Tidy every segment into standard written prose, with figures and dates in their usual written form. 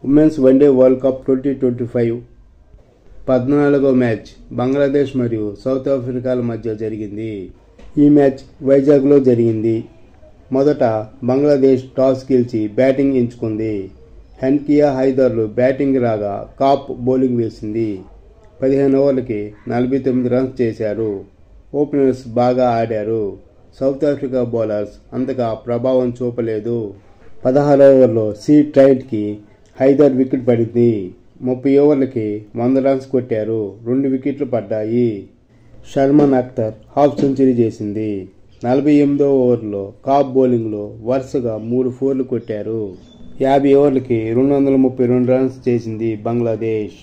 Women's one day world cup 2025 14వ match Bangladesh మరియు south ఆఫ్రికాల మధ్య జరిగింది. ఈ మ్యాచ్ వైజాగ్లో జరిగింది. మొదట బంగ్లాదేశ్ టాస్ గెలిచి బ్యాటింగ్ ఎంచుకుంది. హన్కియా హైదర్లు బ్యాటింగ్ రాగా కాప్ బౌలింగ్ వేసింది. 15 ఓవర్లకి 49 రన్స్ చేశారు. ఓపెనర్స్ బాగా ఆడారు. సౌత్ ఆఫ్రికా బౌలర్స్ అంతగా ప్రభావం చూపలేదు. 16వ ఓవర్లో సి ట్రైంట్కి హైదర్ వికెట్ పడింది. 30 ఓవర్లకి 100 రన్స్ కొట్టారు. 2 వికెట్లు పడ్డాయి. షర్మన్ అఖ్తర్ హాఫ్ సెంచరీ చేసింది. 48వ ఓవర్లో కాప్ బౌలింగ్లో వరుసగా 3 ఫోర్లు కొట్టారు. 50 ఓవర్లకి 232 రన్స్ చేసింది బంగ్లాదేశ్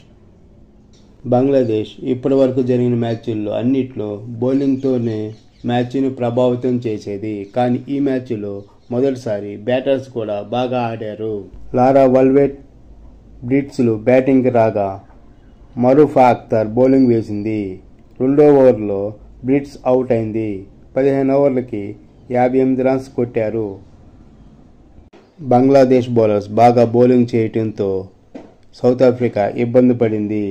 ఇప్పటివరకు జరిగిన మ్యాచ్ల్లో అన్నిట్లో బౌలింగ్తోనే మ్యాచ్ను ప్రభావితం చేసేది. కానీ ఈ మ్యాచ్లో మొదటిసారి బ్యాటర్స్ కూడా బాగా ఆడారు. లారా వల్వేట్ బ్రిట్స్లు బ్యాటింగ్ రాగా మరూఫా అఖ్తర్ బౌలింగ్ వేసింది. 2వ ఓవర్లో బ్రిట్స్ అవుట్ అయింది. 15 ఓవర్లకి 58 రన్స్ కొట్టారు. బంగ్లాదేశ్ బౌలర్స్ బాగా బౌలింగ్ చేయడంతో సౌత్ ఆఫ్రికా ఇబ్బంది పడింది.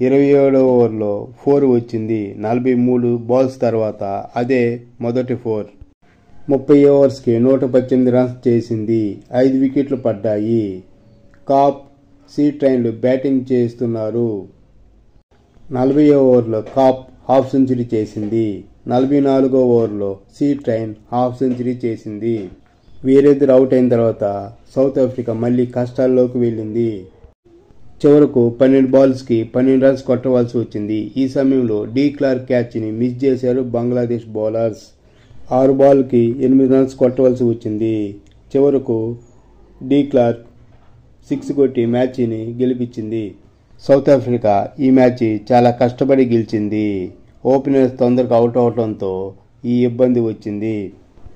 27వ ఓవర్లో 4 వచ్చింది. 43 బాల్స్ తర్వాత అదే మొదటి 4. 30 ఓవర్స్కి 118 రన్స్ చేసింది. 5 వికెట్లు పడ్డాయి. కాప్ సి ట్రైన్లు బ్యాటింగ్ చేస్తున్నారు. 40వ ఓవర్లో కాప్ హాఫ్ సెంచరీ చేసింది. 44వ ఓవర్లో సి ట్రైన్ హాఫ్ సెంచరీ చేసింది. వీరిద్దరు అవుట్ అయిన తర్వాత సౌత్ ఆఫ్రికా మళ్లీ కష్టాల్లోకి వెళ్ళింది. చివరకు 12 బాల్స్కి 12 రన్స్ కొట్టవలసి వచ్చింది. ఈ సమయంలో డి క్లార్క్ క్యాచ్ని మిస్ చేశారు బంగ్లాదేశ్ బౌలర్స్. 6 బాల్కి 8 రన్స్ కొట్టవలసి వచ్చింది. చివరకు డి క్లార్క్ 6 కొట్టి మ్యాచ్ని గెలిపించింది. సౌత్ ఆఫ్రికా ఈ మ్యాచ్ చాలా కష్టపడి గెలిచింది. ఓపెనర్స్ తొందరగా అవుట్ అవడంతో ఈ ఇబ్బంది వచ్చింది.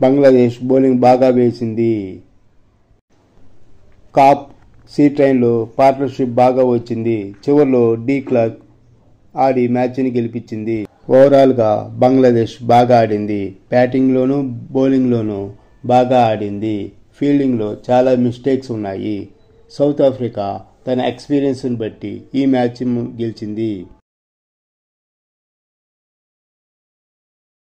బంగ్లాదేశ్ బౌలింగ్ బాగా వేసింది. కాప్ సి ట్రైన్లో పార్ట్నర్షిప్ బాగా వచ్చింది. చివరిలో డి క్లార్క్ ఆడి మ్యాచ్ని గెలిపించింది. ఓవరాల్గా బంగ్లాదేశ్ బాగా ఆడింది. బ్యాటింగ్లోనూ బౌలింగ్లోనూ బాగా ఆడింది. ఫీల్డింగ్లో చాలా మిస్టేక్స్ ఉన్నాయి. సౌత్ ఆఫ్రికా తన ఎక్స్పీరియన్స్ని బట్టి ఈ మ్యాచ్ గెలిచింది.